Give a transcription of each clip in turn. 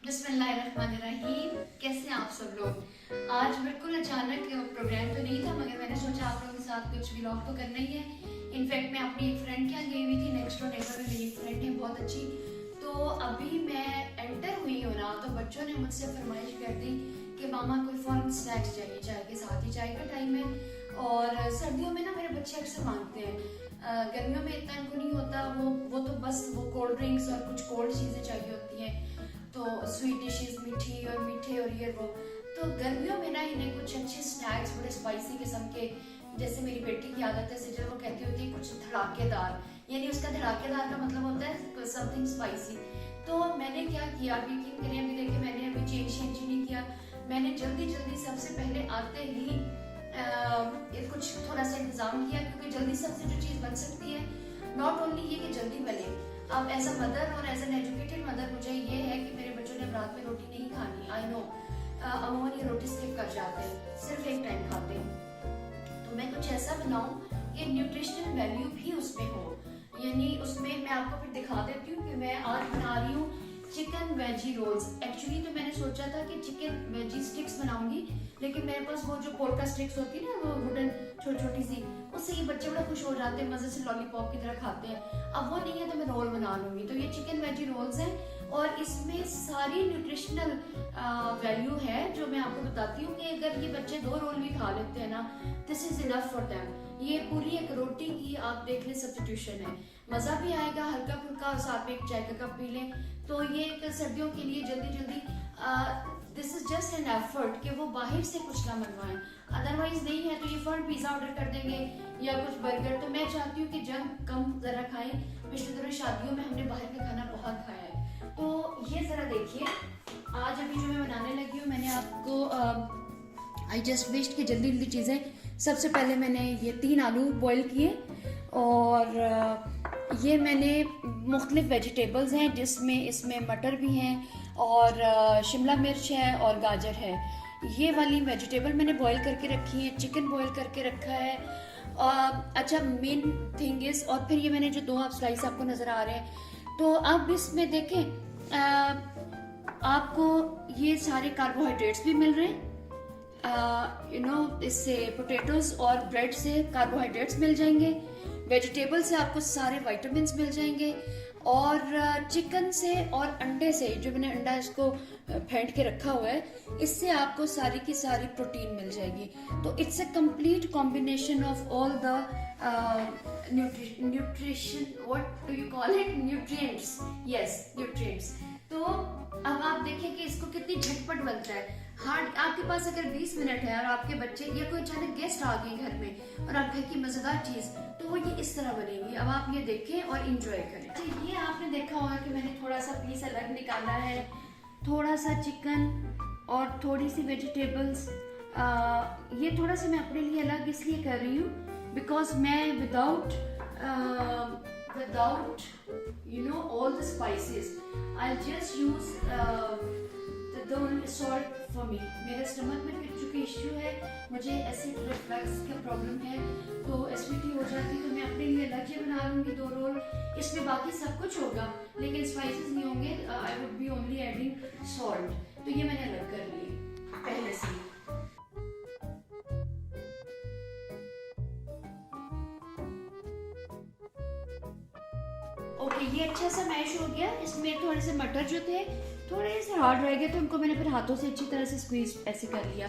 बिस्मिल्लाहिर्रहमानिर्रहीम। कैसे हैं आप सब लोग। आज बिल्कुल अचानक प्रोग्राम तो नहीं था, मगर मैंने सोचा आप लोगों के साथ कुछ व्लॉग तो करना ही है। इनफैक्ट मैं अपनी एक फ्रेंड के यहाँ गई हुई थी, नेक्स्ट डोर नेबर में मेरी एक फ्रेंड है बहुत अच्छी। तो अभी मैं एंटर हुई हूँ ना, तो बच्चों ने मुझसे फरमाइश कर दी कि मामा कोई फॉर्म स्नैक्स चाहिए, चाय के साथ ही, चाय का टाइम है। और सर्दियों में ना मेरे बच्चे अक्सर मांगते हैं, गर्मियों में इतना इनको नहीं होता। वो तो बस वो कोल्ड ड्रिंक्स और कुछ कोल्ड चीज़ें चाहिए होती हैं, तो स्वीट डिशेस, मीठी और मीठे और ये वो। तो गर्मियों में ना इन्हें कुछ अच्छे स्नैक्स बड़े स्पाइसी किस्म के, जैसे मेरी बेटी की आदत है सिजल, वो कहती होती है कुछ धड़ाकेदार, यानी उसका धड़ाकेदार का मतलब होता है समथिंग स्पाइसी। तो मैंने क्या किया, आप यकीन करें, अभी देखिए मैंने अभी चेंज नहीं किया। मैंने जल्दी सबसे पहले आते ही कुछ थोड़ा सा इंतजाम किया, क्योंकि जल्दी सबसे जो चीज़ बन सकती है, नॉट ओनली ये कि जल्दी बने। अब एज अ मदर और एज एन एजुकेटेड मदर मुझे ये है कि मेरे बच्चों ने रात में रोटी नहीं खानी। आई नो अमूमन ये रोटी स्किप कर जाते हैं, सिर्फ एक टाइम खाते हैं। तो मैं कुछ ऐसा बनाऊं कि न्यूट्रिशनल वैल्यू भी उसमें हो, यानी उसमें मैं आपको फिर दिखा देती हूँ कि मैं आज बना रही हूँ चिकन वेजी रोल्स। एक्चुअली तो मैंने सोचा था कि चिकन वेजी स्टिक्स बनाऊंगी, लेकिन मेरे पास वो जो पोल्का स्टिक्स होती है ना, वो वुडन छोटी छोटी सी, उससे ये बच्चे बड़ा खुश हो जाते हैं, मजे से लॉलीपॉप की तरह खाते हैं। अब वो नहीं है तो मैं रोल बना लूंगी। तो ये चिकन वेजी रोल्स हैं और इसमें सारी न्यूट्रिशनल वैल्यू है, जो मैं आपको बताती हूँ कि अगर ये बच्चे 2 रोल भी खा लेते हैं ना, this is enough for them. ये पूरी एक रोटी की आप देख लें सब्स्टिट्यूशन है, मजा भी आएगा, हल्का फुल्का, और साथ में एक चाय का कप पी लें। तो ये एक सर्दियों के लिए जल्दी this is just an effort कि वो बाहर से कुछ ना मंगवाएं। अदरवाइज नहीं है तो ये फर्ड पिज्जा ऑर्डर कर देंगे या कुछ बर्गर। तो मैं चाहती हूँ कि जंक कम जरा खाएं। पिछले दिनों शादियों में हमने बाहर का खाना बहुत खाया है। तो ये जरा देखिए, आज अभी जो मैं बनाने लगी हूँ, मैंने आपको आई जस्ट विश्ड कि जल्दी चीज़ें। सबसे पहले मैंने ये 3 आलू बॉईल किए, और ये मैंने मुख्तलिफ वेजिटेबल्स हैं, जिसमें इसमें मटर भी हैं और शिमला मिर्च है और गाजर है। ये वाली वेजिटेबल मैंने बॉईल करके रखी है, चिकन बॉईल करके रखा है। अच्छा, मेन थिंग इज़, और फिर ये मैंने जो 2 आप स्लाइस आपको नज़र आ रहे हैं, तो अब इसमें देखें आपको ये सारे कार्बोहाइड्रेट्स भी मिल रहे हैं। इससे पोटैटोज और ब्रेड से कार्बोहाइड्रेट्स मिल जाएंगे, वेजिटेबल से आपको सारे विटामिन्स मिल जाएंगे, और चिकन से और अंडे से, जो मैंने अंडा इसको फेंट के रखा हुआ है, इससे आपको सारी की सारी प्रोटीन मिल जाएगी। तो it's a complete combination of all the nutrition, what do you call it, nutrients, yes nutrients. तो अब आप देखें कि इसको कितनी झटपट बनता है। हार्ड, आपके पास अगर 20 मिनट है और आपके बच्चे या कोई अचानक गेस्ट आ गए घर में और आप घर की मजेदार चीज, तो वो ये इस तरह बनेगी। अब आप ये देखें और इंजॉय करें। तो ये आपने देखा होगा कि मैंने थोड़ा सा पीस अलग निकाला है, थोड़ा सा चिकन और थोड़ी सी वेजिटेबल्स। ये थोड़ा सा मैं अपने लिए अलग इसलिए कर रही हूँ बिकॉज मैं without all the spices, I'll just use the only salt for me. मेरे स्टमक में चूंकि इश्यू है, मुझे एसिड रिफ्लक्स का प्रॉब्लम है, तो एसिडिटी हो जाती है। तो मैं अपने लिए अलग ही बना लूँगी 2 रोल। इसमें बाकी सब कुछ होगा लेकिन स्पाइसेस नहीं होंगे। I would be only adding salt. तो ये मैंने अलग कर लिए पहले से। ओके, ये अच्छा सा मैश हो गया। इसमें थोड़े से मटर जो थे थोड़े से हार्ड रह गए, तो उनको मैंने फिर हाथों से अच्छी तरह से स्क्वीज ऐसे कर लिया।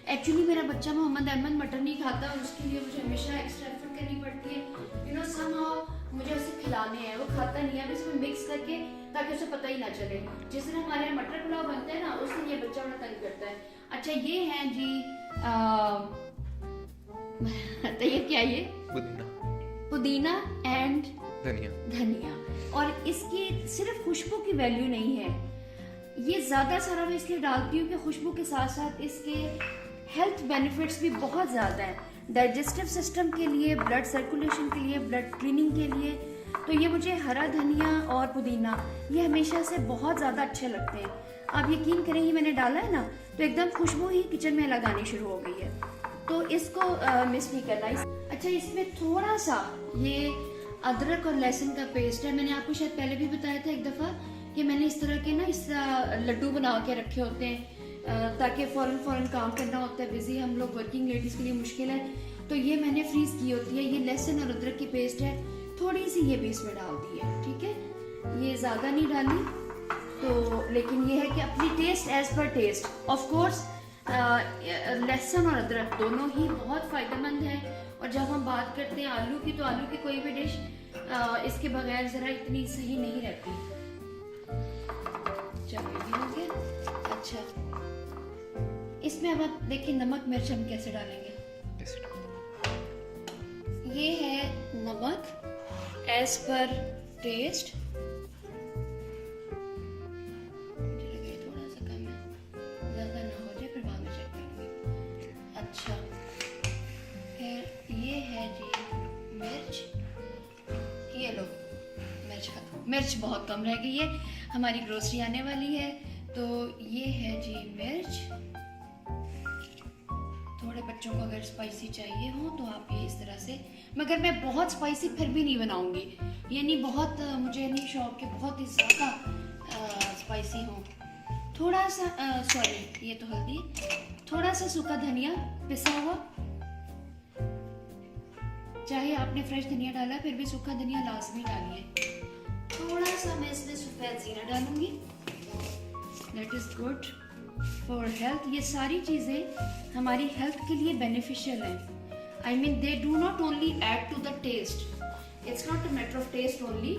एक्चुअली मेरा बच्चा मोहम्मद अहमद मटर नहीं खाता, और उसके लिए मुझे हमेशा एक्स्ट्रा एफर्ट करनी पड़ती है। समहाउ मुझे उसे खिलाने हैं, वो खाता नहीं है। अब इसमें मिक्स करके, ताकि उसे पता ही ना चले। जिस दिन हमारे यहाँ मटर पुलाव बनता है ना, उस दिन ये बच्चा बड़ा तंग करता है। अच्छा, ये है जी तो ये क्या, ये पुदीना एंड धनिया। और इसकी सिर्फ खुशबू की वैल्यू नहीं है, ये ज्यादा सारा मैं इसलिए डालती हूँ कि खुशबू के साथ साथ इसके हेल्थ बेनिफिट्स भी बहुत ज्यादा हैं, डाइजेस्टिव सिस्टम के लिए, ब्लड सर्कुलेशन के लिए, ब्लड क्लीनिंग के लिए। तो ये मुझे हरा धनिया और पुदीना ये हमेशा से बहुत ज्यादा अच्छे लगते हैं। आप यकीन करें, ये मैंने डाला है ना, तो एकदम खुशबू ही किचन में लगानी शुरू हो गई है। तो इसको मिस नहीं करना। अच्छा, इसमें थोड़ा सा ये अदरक और लहसुन का पेस्ट है। मैंने आपको शायद पहले भी बताया था एक दफ़ा ये मैंने इस तरह के ना इस तरह लड्डू बना के रखे होते हैं ताकि फ़ौरन काम करना होता है, बिजी हम लोग वर्किंग लेडीज़ के लिए मुश्किल है, तो ये मैंने फ्रीज़ की होती है। ये लहसुन और अदरक की पेस्ट है, थोड़ी सी ये भी इसमें डाल दी है, ठीक है, ये ज़्यादा नहीं डाली। तो लेकिन ये है कि अपनी taste as per taste. Of course लहसुन और अदरक दोनों ही बहुत फ़ायदेमंद हैं। और जब हम बात करते हैं आलू की, तो आलू की कोई भी डिश इसके बगैर ज़रा इतनी सही नहीं रहती। चलो ये हो गया। अच्छा, इसमें अब आप देखिए नमक मिर्च हम कैसे डालेंगे। ये है नमक एज पर टेस्ट, थोड़ा सा कम है, ज़्यादा ना हो जाए फिर बाद में चेक करेंगे। अच्छा, फिर ये है जी मिर्च, ये लो मिर्च बहुत कम रह गई है, हमारी ग्रोसरी आने वाली है, तो ये है जी मिर्च। थोड़े बच्चों को अगर स्पाइसी चाहिए हो तो आप ये इस तरह से, मगर मैं बहुत स्पाइसी फिर भी नहीं बनाऊंगी, ये नहीं बहुत, मुझे नहीं शौक कि बहुत ही ज़्यादा स्पाइसी हो। थोड़ा सा सॉरी ये तो हल्दी, थोड़ा सा सूखा धनिया पिसा हुआ, चाहे आपने फ्रेश धनिया डाला फिर भी सूखा धनिया लाजमी डालिए। थोड़ा सा मैं इसमें सफ़ेद ज़ीरा डालूंगी, that is good for health. ये सारी चीज़ें हमारी हेल्थ के लिए बेनिफिशियल हैं। I mean they do not only add to the taste, it's not a matter of taste only,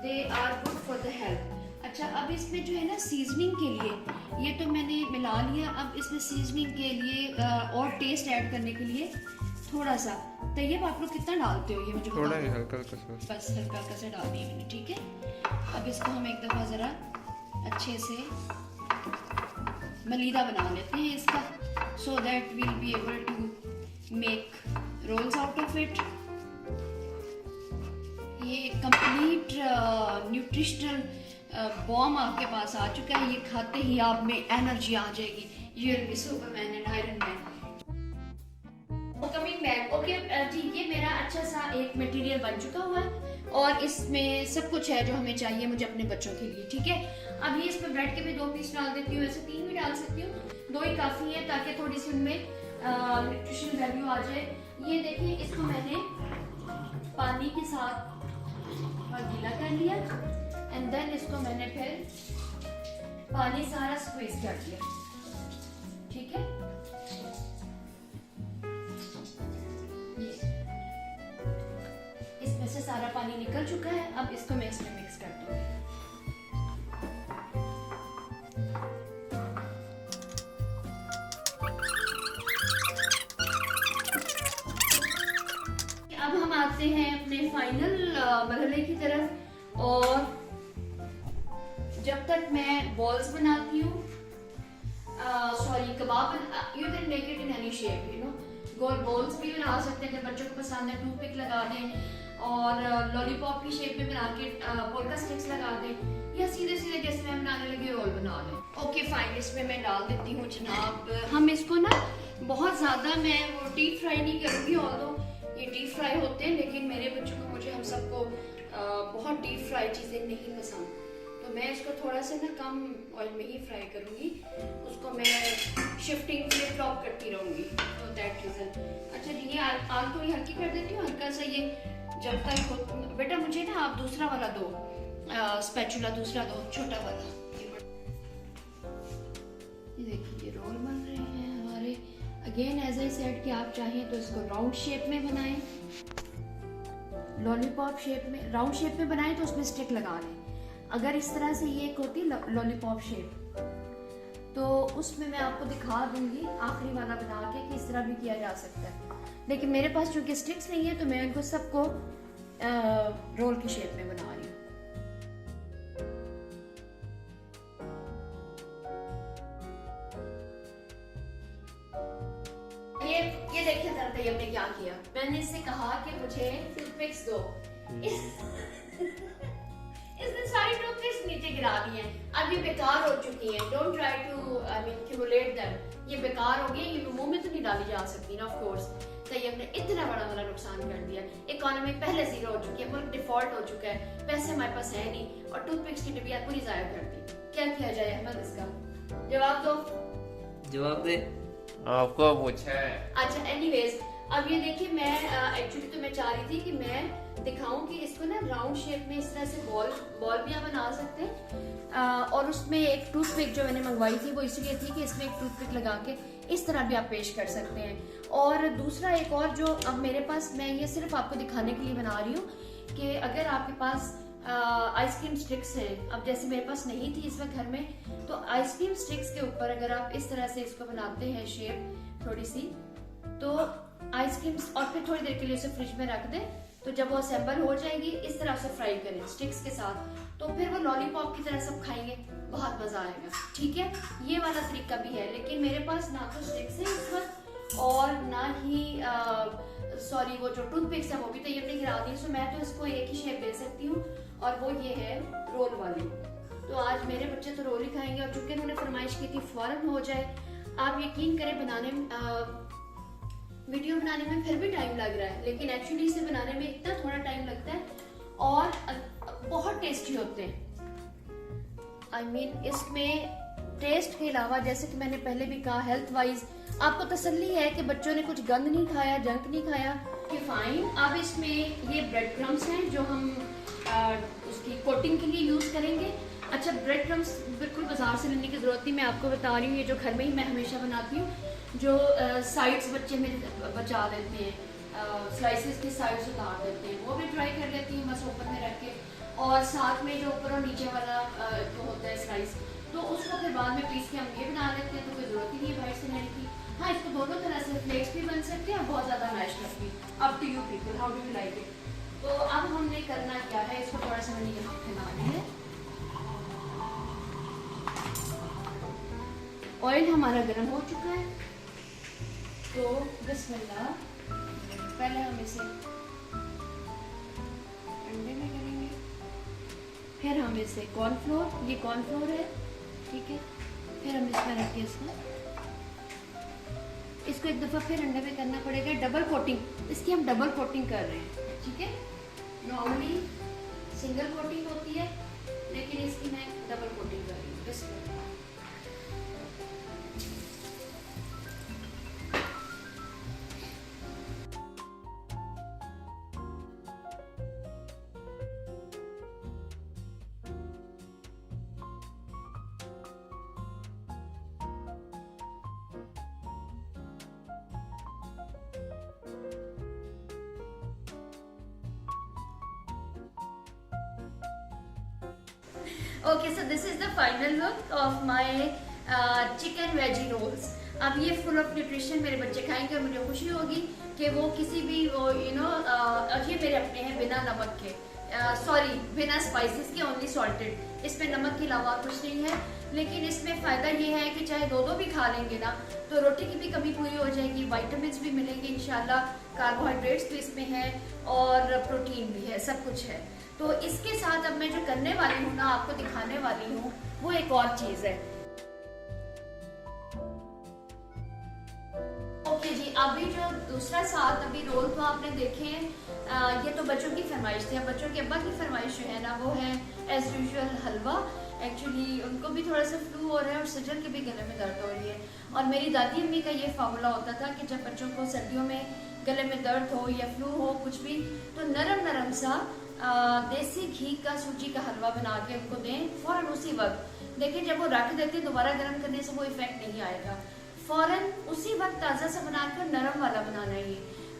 they are good for the health. अच्छा, अब इसमें जो है ना सीजनिंग के लिए, ये तो मैंने मिला लिया, अब इसमें सीजनिंग के लिए और टेस्ट ऐड करने के लिए थोड़ा सा, तैयब आप लोग कितना डालते हो ये मुझे थोड़ा ही, हल्का हल्का सा, बस हल्का हल्का सा डाल दिया मैंने, ठीक है। अब इसको हम एक दफ़ा ज़रा अच्छे से मलीदा बना लेते हैं इसका, so that will be able to make rolls out of it. ये कंप्लीट न्यूट्रिशनल बॉम्ब आपके पास आ चुका है, ये खाते ही आप में एनर्जी आ जाएगी, you will be Superman and Iron. Coming back, okay जी, ये मेरा अच्छा सा एक मटेरियल बन चुका हुआ है और इसमें सब कुछ है जो हमें चाहिए मुझे अपने बच्चों के लिए, ठीक है। अब ये इसमें ब्रेड के भी 2 पीस डाल देती हूँ, ऐसे 3 भी डाल सकती हूँ, 2 ही काफ़ी है ताकि थोड़ी सी उनमें न्यूट्रिशन वैल्यू आ जाए। ये देखिए, इसको मैंने पानी के साथ गीला कर लिया एंड देन इसको मैंने फिर पानी सारा स्क्वीज कर दिया, ठीक है। इसमें से सारा पानी निकल चुका है, अब इसको मैं इसमें मिक्स कर दूंगी। अब हम आते हैं अपने फाइनल मरहले की तरफ, और जब तक मैं बॉल्स बनाती हूँ, sorry kebab, you can make it in any shape, you know, goal balls भी बना सकते हैं अगर बच्चों को पसंद है, टूथपिक लगा दें और लॉलीपॉप की शेप में बना के पोल्का स्टिक्स लगा दें, या सीधे सीधे जैसे मैं बनाने लगी रोल बना दें। ओके फाइन, इसमें मैं डाल देती हूँ जनाब, हम इसको ना बहुत ज़्यादा मैं वो डीप फ्राई नहीं करूँगी, ऑल्दो ये डीप फ्राई होते हैं, लेकिन मेरे बच्चों को, मुझे, हम सबको बहुत डीप फ्राई चीज़ें नहीं पसंद, तो मैं इसको थोड़ा सा ना कम ऑयल में ही फ्राई करूँगी, उसको मैं शिफ्टिंग फ्लिप फ्लॉप करती रहूँगी, तो दैट रीज़न। अच्छा जी, ये आग थोड़ी हल्की कर देती हूँ, हल्का सा ये जब तक हो, बेटा मुझे ना आप दूसरा वाला दो, स्पैचुला दूसरा दो, छोटा वाला। ये देखिए ये रोल बन रहे हैं हमारे। अगेन एज आई सेड कि आप चाहें तो इसको राउंड शेप में बनाएं, लॉलीपॉप शेप में, राउंड शेप में बनाएं तो उसमें स्टिक लगा लें। अगर इस तरह से ये एक होती लॉलीपॉप शेप, तो उसमें मैं आपको दिखा दूंगी आखिरी वाला बना के कि इस तरह भी किया जा सकता है, लेकिन मेरे पास चूंकि स्टिक्स नहीं है तो मैं इनको सबको रोल की शेप में बना रही हूँ। ये देखिए जरा तैयब ने क्या किया, मैंने इससे कहा कि मुझे टूथपिक्स दो, इसने सारी टूथपिक्स नीचे गिरा दी हैं, अब ये बेकार हो चुकी हैं। Don't try to I mean accumulate them, ये बेकार हो गई, ये मुंह में तो नहीं डाली जा सकती ना, ऑफ कोर्स। तैयब ने इतना बड़ा वाला नुकसान कर दिया, इकोनॉमी पहले 0 हो चुकी है, मुल्क डिफॉल्ट हो चुका है, पैसे हमारे पास है नहीं, और टूथपिक्स की डिब्बियां पूरी जाया कर दी। क्या किया जाए अहमद, इसका जवाब दो। जवाब दे, आपको पूछा है। अच्छा एनीवेज, अब ये देखिए, मैं एक्चुअली तो मैं चाह रही थी कि मैं दिखाऊं कि इसको ना राउंड शेप में इस तरह से बॉल भी आप बना सकते हैं। और उसमें एक टूथपिक जो मैंने मंगवाई थी वो इसलिए थी कि इसमें एक टूथपिक लगा के इस तरह भी आप पेश कर सकते हैं। और दूसरा एक और जो अब मेरे पास, मैं ये सिर्फ आपको दिखाने के लिए बना रही हूँ कि अगर आपके पास आइसक्रीम स्टिक्स हैं, अब जैसे मेरे पास नहीं थी इस वक्त घर में, तो आइसक्रीम स्टिक्स के ऊपर अगर आप इस तरह से इसको बनाते हैं शेप थोड़ी सी, तो आइसक्रीम, और फिर थोड़ी देर के लिए उसे फ्रिज में रख दें, तो जब वो असेंबल हो जाएगी इस तरह से फ्राई करें स्टिक्स के साथ, तो फिर वो लॉलीपॉप की तरह सब खाएंगे, बहुत मजा आएगा। ठीक है, ये वाला तरीका भी है, लेकिन मेरे पास ना तो स्टिक्स है इस वक्त और ना ही सॉरी वो जो टूथपिक्स है वो भी तो ये गिरा दी, सो मैं तो इसको एक ही शेप दे सकती हूँ और वो ये है रोल वाली। तो आज मेरे बच्चे तो रोल ही खाएंगे, और चूंकि उन्होंने फरमाइश की थी फौरन हो जाए। आप यकीन करें, बनाने में वीडियो बनाने में फिर भी टाइम लग रहा है, लेकिन एक्चुअली इसे बनाने में इतना थोड़ा टाइम लगता है और बहुत टेस्टी होते हैं। आई मीन इसमें टेस्ट के अलावा, जैसे कि मैंने पहले भी कहा, हेल्थ वाइज आपको तसल्ली है कि बच्चों ने कुछ गंद नहीं खाया, जंक नहीं खाया, कि फाइन। अब इसमें ये ब्रेड क्रम्स हैं जो हम उसकी कोटिंग के लिए यूज करेंगे। अच्छा, ब्रेड क्रम्स बिल्कुल बाजार से लेने की जरूरत नहीं, मैं आपको बता रही हूँ, ये जो घर में ही मैं हमेशा बनाती हूँ, जो साइड्स बच्चे मेरे बचा लेते हैं, स्लाइसेस की साइड्स उतार देते हैं, वो भी ट्राई कर लेती हूँ बस ओपन में रख के, और साथ में जो ऊपर और नीचे वाला जो होता है स्लाइस, तो उसको फिर बाद में पीस के हम ये बना लेते हैं, तो कोई जरूरत ही नहीं है बाहर से लेने की। हाँ, इसको दोनों तरह से फ्लेक्स भी बन सकते हैं, बहुत ज्यादा मैश करके, up to you people, how do you like it. तो अब हमने करना क्या है, इसको थोड़ा सा मैंने यहाँ फैलाना है। ऑयल हमारा गर्म हो चुका है, तो बिस्मिल्लाह, पहले हम इसे अंडे में करेंगे, फिर हम इसे कॉर्नफ्लोर, ये कॉर्नफ्लोर है, ठीक है, फिर हम इसमें रख के इसको एक दफ़ा फिर अंडे में करना पड़ेगा, डबल कोटिंग, इसकी हम डबल कोटिंग कर रहे हैं। ठीक है, नॉर्मली सिंगल कोटिंग होती है, लेकिन इसकी मैं डबल कोटिंग कर रही हूँ। Okay, so this is the final look of my chicken veggie rolls. अब ये फुल ऑफ न्यूट्रिशन मेरे बच्चे खाएंगे और मुझे खुशी होगी कि वो किसी भी ये मेरे अपने हैं बिना नमक के, सॉरी बिना स्पाइसेस के, ओनली सॉल्टेड, इसमें नमक के अलावा कुछ नहीं है। लेकिन इसमें फ़ायदा ये है कि चाहे दो भी खा लेंगे ना, तो रोटी की भी कमी पूरी हो जाएगी, विटामिन्स भी मिलेंगे इंशाल्लाह, कार्बोहाइड्रेट्स भी इसमें है और प्रोटीन भी है, सब कुछ है। तो इसके साथ अब मैं जो करने वाली हूँ ना, आपको दिखाने वाली हूँ, वो एक और चीज़ है। ओके जी, अभी जो दूसरा साथ अभी रोल तो आपने देखे हैं, ये तो बच्चों की फरमाइश थी। बच्चों के अब्बा की फरमाइश जो है ना, वो है एज यूजुअल हलवा। एक्चुअली उनको भी थोड़ा सा फ्लू हो रहा है और सजल के भी गले में दर्द हो रही है, और मेरी दादी अम्मी का ये फार्मूला होता था कि जब बच्चों को सर्दियों में गले में दर्द हो या फ्लू हो कुछ भी, तो नरम नरम सा देसी घी का सूजी का हलवा बना के उनको दें फौरन उसी वक्त। देखिए, जब वो रख देते हैं दोबारा गर्म करने से वो इफेक्ट नहीं आएगा, फौरन उसी वक्त ताज़ा सा बनाकर नरम वाला बनाना है।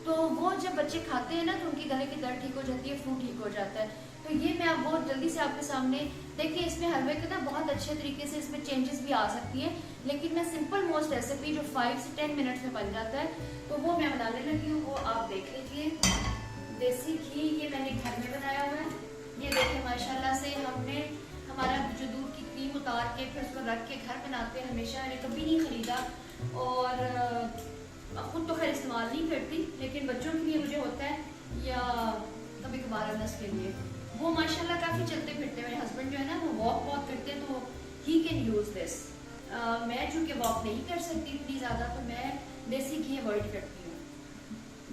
तो वो जब बच्चे खाते हैं ना, तो उनकी गले की दर्द ठीक हो जाती है, फ्लू ठीक हो जाता है। तो ये मैं अब बहुत जल्दी से आपके सामने देखिए, इसमें हलवे के ना बहुत अच्छे तरीके से इसमें चेंजेस भी आ सकती है, लेकिन मैं सिंपल मोस्ट रेसिपी जो 5 से 10 मिनट्स में बन जाता है, तो वो मैं बनाने लगी हूँ, वो आप देख लीजिए। देसी घी ये मैंने घर में बनाया हुआ है, ये देखिए माशाल्लाह से हमने हमारा जो दूध की क्रीम उतार के फिर उसको रख के घर बनाते हैं हमेशा, मैंने कभी नहीं खरीदा और खुद तो खैर इस्तेमाल नहीं करती, लेकिन बच्चों के लिए मुझे होता है या कभी कभार अनस के लिए। वो माशाल्लाह काफ़ी चलते फिरते, मेरे हस्बैंड जो है ना वो वॉक बहुत करते हैं, तो ही कैन यूज़ दिस। मैं चूँकि वॉक नहीं कर सकती इतनी ज़्यादा, तो मैं देसी घी अवॉइड करती हूँ।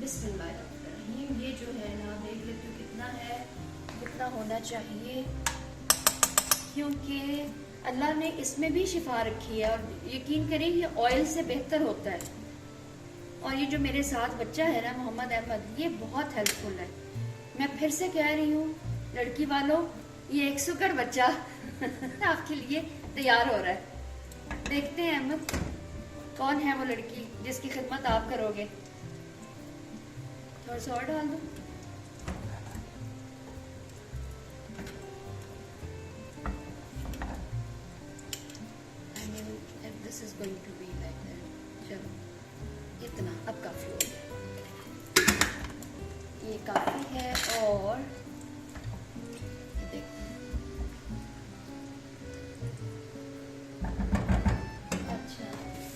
बिस्मिल्लाहिर्रहमानिर्रहीम। ये जो है ना, देख लेती हूँ कितना है, कितना होना चाहिए। क्योंकि अल्लाह ने इसमें भी शिफा रखी है और यकीन करें ये ऑयल से बेहतर होता है। और ये जो मेरे साथ बच्चा है ना मोहम्मद अहमद, ये बहुत हेल्पफुल है। मैं फिर से कह रही हूँ लड़की वालों, ये एक सुकर बच्चा आपके लिए तैयार हो रहा है। देखते हैं अहमद कौन है वो लड़की जिसकी खिदमत आप करोगे। थोड़ा सा और डाल दो। This is going to be like that. चलो इतना अब काफी हो गया, ये काफी है। और देखो अच्छा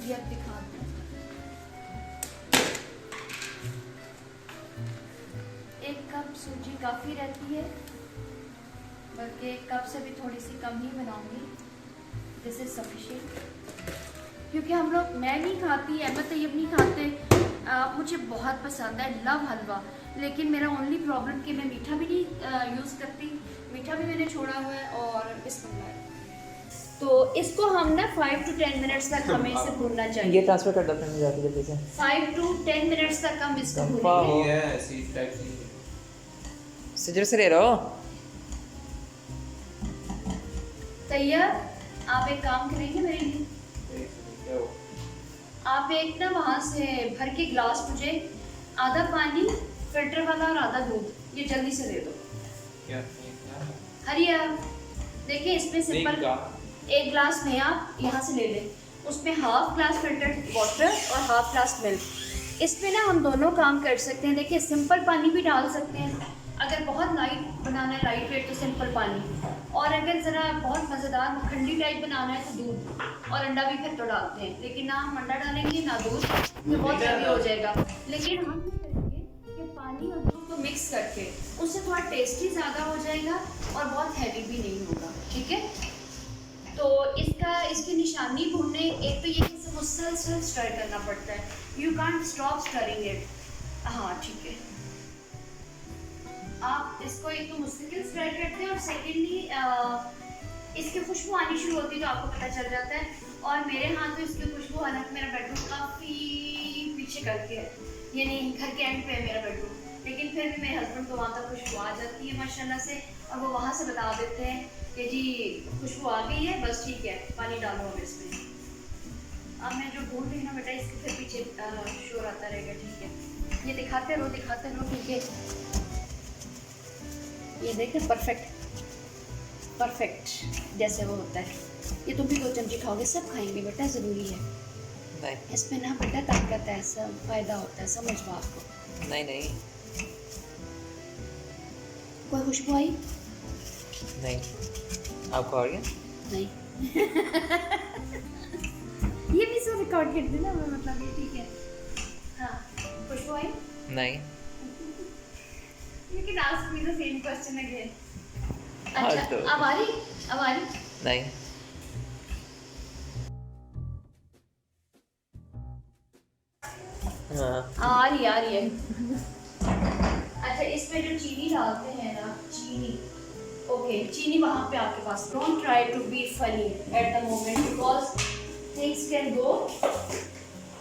ये अब दिखा दो। एक कप सूजी काफी रहती है, बल्कि एक कप से भी थोड़ी सी कम ही बनाऊंगी। दिस इज सफिशिएंट, क्योंकि हम लोग, मैं नहीं खाती, अहमद तैयब नहीं खाते। मुझे बहुत पसंद है, लव हलवा, लेकिन मेरा ओनली प्रॉब्लम कि मैं मीठा भी नहीं यूज़ करती। मीठा भी मैंने छोड़ा हुआ है। और बिस्मिल्लाह, तो इसको हम ना 5 to 10 मिनट्स तक हमें इसे भूनना चाहिए। ये ट्रांसफर कर दो फिर मुझे आके जल्दी से। 5 to 10 मिनट्स तक हम इसको वाह। भूनेंगे। ये सीट टैक्सी सिजर से ले रहा हो। तैयब आप एक काम करेंगे मेरे लिए, आप एक ना वहाँ से भर के ग्लास मुझे आधा पानी फिल्टर वाला और आधा दूध, ये जल्दी से दे दो। क्या हरिया देखिए, इसमें सिंपल एक ग्लास में आप यहाँ से ले लें, उसमें हाफ ग्लास फिल्टर्ड वाटर और हाफ ग्लास मिल्क। इसमें ना हम दोनों काम कर सकते हैं। देखिए सिंपल पानी भी डाल सकते हैं, अगर बहुत लाइट बनाना है, लाइट वेट, तो सिंपल पानी, और अगर ज़रा बहुत मज़ेदार मखंडी टाइप बनाना है तो दूध और अंडा भी फिर तो डालते हैं। लेकिन ना हम अंडा डालेंगे ना दूध, तो बहुत हैवी हो जाएगा। लेकिन हम क्या करेंगे कि पानी और दूध को मिक्स करके उससे थोड़ा टेस्टी ज़्यादा हो जाएगा और बहुत हैवी भी नहीं होगा। ठीक है, तो इसकी निशानी भूनने, एक तो ये कि इसे मुसलसल स्टर करना पड़ता है, you can't stop stirring it. हाँ ठीक है, आप इसको एक तो मुस्तकिल स्टर करते हैं और सेकेंडली इसकी खुशबू आनी शुरू होती है तो आपको पता चल जाता है। और मेरे हाथ में इसकी खुशबू, हालांकि मेरा बेडरूम काफ़ी पीछे करके है, यानी घर के एंड पे है मेरा बेडरूम, लेकिन फिर भी मेरे हस्बैंड को वहाँ तक खुशबू आ जाती है माशाल्लाह से, और वो वहाँ से बता देते हैं कि जी खुशबू आ गई है, बस ठीक है पानी डालो अब इसमें। अब मैं जो भूल रही ना बेटा, इसके फिर पीछे शोर आता रहेगा। ठीक है, ये दिखाते रहो। ठीक है, ये देखें परफेक्ट जैसे वो होता है। ये तुम भी 2 चमची खाओगे, सब खाएंगे बेटा, ज़रूरी है। नहीं इसमें ना बेटा ताकत है, सब फ़ायदा होता है, समझ लो आपको। नहीं कोई खुशबू आई? नहीं, आपको आ गया? नहीं ये भी सब रिकॉर्ड कर देना, मतलब ये ठीक है। हाँ, खुशबू आई? नहीं। लेकिन ask me the same question again. हाँ, अच्छा, तो- अब आ रही? नहीं। हाँ। आ रही है। अच्छा, इसमें जो चीनी डालते हैं ना, चीनी, ओके, चीनी वहाँ पे आपके पास। Don't try to be funny at the moment because things can go.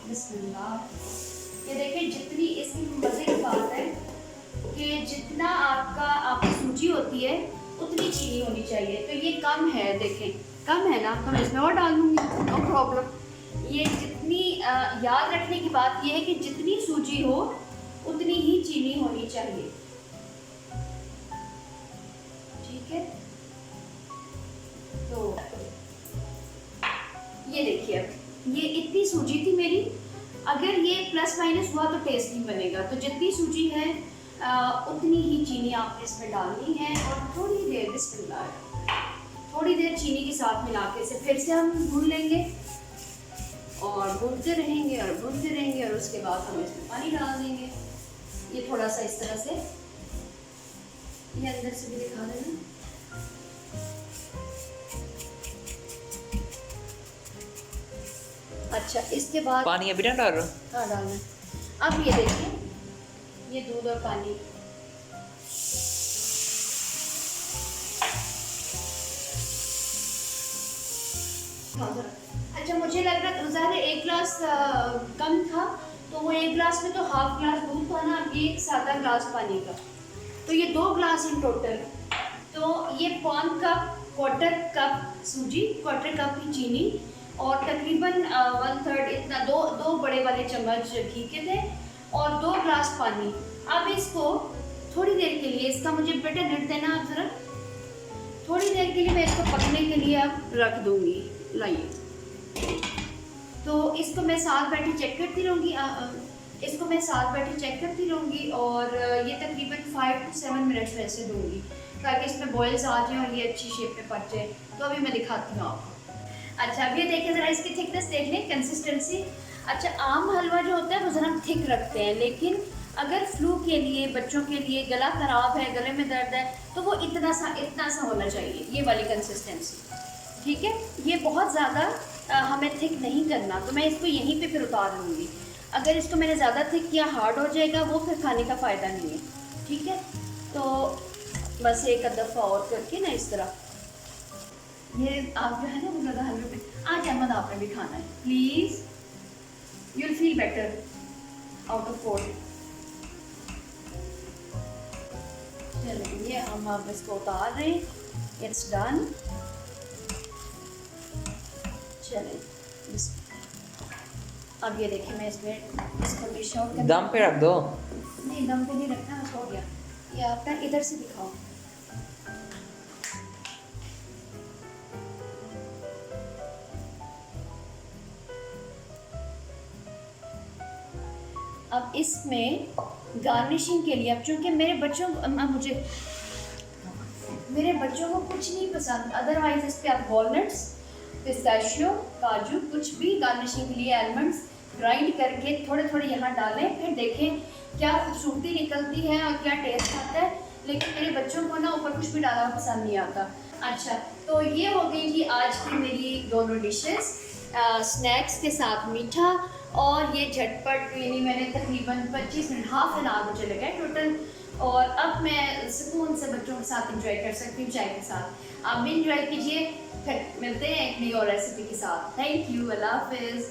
बिस्मिल्लाह। ये देखिए, जितनी इसकी मज़े की बात है कि जितना आपकी सूजी होती है उतनी चीनी होनी चाहिए, तो ये कम है। देखें कम है ना, तो मैं इसमें और डाल दूँगी, नो प्रॉब्लम। ये जितनी याद रखने की बात ये है कि जितनी सूजी हो उतनी ही चीनी होनी चाहिए। ठीक है, तो ये देखिए, अब ये इतनी सूजी थी मेरी। अगर ये प्लस माइनस हुआ तो टेस्ट नहीं बनेगा, तो जितनी सूजी है उतनी ही चीनी आपने इसमें डालनी है। और थोड़ी देर, बिस्मिल्लाह, थोड़ी देर चीनी के साथ मिला के इसे फिर से हम भून लेंगे और भूनते रहेंगे और उसके बाद हम इसमें पानी डाल देंगे। ये थोड़ा सा इस तरह से, ये अंदर से भी दिखा देना। अच्छा, इसके बाद पानी अभी ना डाल रहा? हाँ, डालना। अब ये देखिए, ये दूध और पानी, अच्छा, मुझे लग रहा था ज़्यादा एक गिलास कम था, तो वो एक गिलास में तो हाफ गिलास दूध था ना, ये एक सादा गिलास पानी का, तो ये 2 गिलास इन टोटल। तो ये पौन कप, क्वार्टर कप सूजी, क्वार्टर कप ही चीनी और तकरीबन 1/3 इतना, दो बड़े वाले चम्मच घी के थे और 2 गिलास पानी। अब इसको थोड़ी देर के लिए, इसका मुझे बेटा नेट देना आप ज़रा, थोड़ी देर के लिए मैं इसको पकने के लिए अब रख दूँगी। लाइए, तो इसको मैं साथ बैठी चेक करती रहूँगी, इसको मैं साथ बैठी चेक करती रहूँगी और ये तकरीबन 5 to 7 मिनट्स वैसे दूँगी ताकि इसमें बॉयल्स आ जाएँ और ये अच्छी शेप में पक जाए। तो अभी मैं दिखाती हूँ आपको। अच्छा, अब ये देखें ज़रा, इसकी थिकनेस देख लें, कंसिस्टेंसी। अच्छा, आम हलवा जो होता है वो ज़रा थिक रखते हैं, लेकिन अगर फ्लू के लिए, बच्चों के लिए, गला ख़राब है, गले में दर्द है, तो वो इतना सा होना चाहिए, ये वाली कंसिस्टेंसी। ठीक है, ये बहुत ज़्यादा हमें थिक नहीं करना, तो मैं इसको यहीं पे फिर उतार लूँगी। अगर इसको मैंने ज़्यादा थिक किया, हार्ड हो जाएगा, वो फिर खाने का फ़ायदा नहीं है। ठीक है, तो बस एक दफ़ा और करके ना इस तरह, ये आप जो है ना वो ज़्यादा हलवे पे आज अहमद आपने भी खाना है, please, you will feel better out of 4। चलिए, हम अब इसको उतार रहे हैं, इट्स डन। चलें, अब ये देखिए, मैं इसमें इसको डिश आउट कर, दम पे रख दो। नहीं, दम पे नहीं रखना, हो गया। ये आपका इधर से दिखाओ। अब इसमें गार्निशिंग के लिए, अब चूँकि मेरे बच्चों को कुछ नहीं पसंद, अदरवाइज इस पे आप वॉलनट्स, पिस्ताशियो, काजू, कुछ भी गार्निशिंग के लिए, आलमंड्स ग्राइंड करके थोड़े थोड़े यहाँ डालें, फिर देखें क्या खूबसूरती निकलती है और क्या टेस्ट आता है। लेकिन मेरे बच्चों को ना ऊपर कुछ भी डाला हुआ पसंद नहीं आता। अच्छा, तो ये हो गई थी आज की मेरी दोनों डिशेस, स्नैक्स के साथ मीठा और ये झटपट, यानी मैंने तकरीबन 25 मिनट, हाफ एन आवर मुझे लगा टोटल, और अब मैं सुकून से बच्चों के साथ इंजॉय कर सकती हूँ चाय के साथ। आप भी इंजॉय कीजिए, फिर मिलते हैं एक नई और रेसिपी के साथ। थैंक यू, अल्लाह हाफिज़।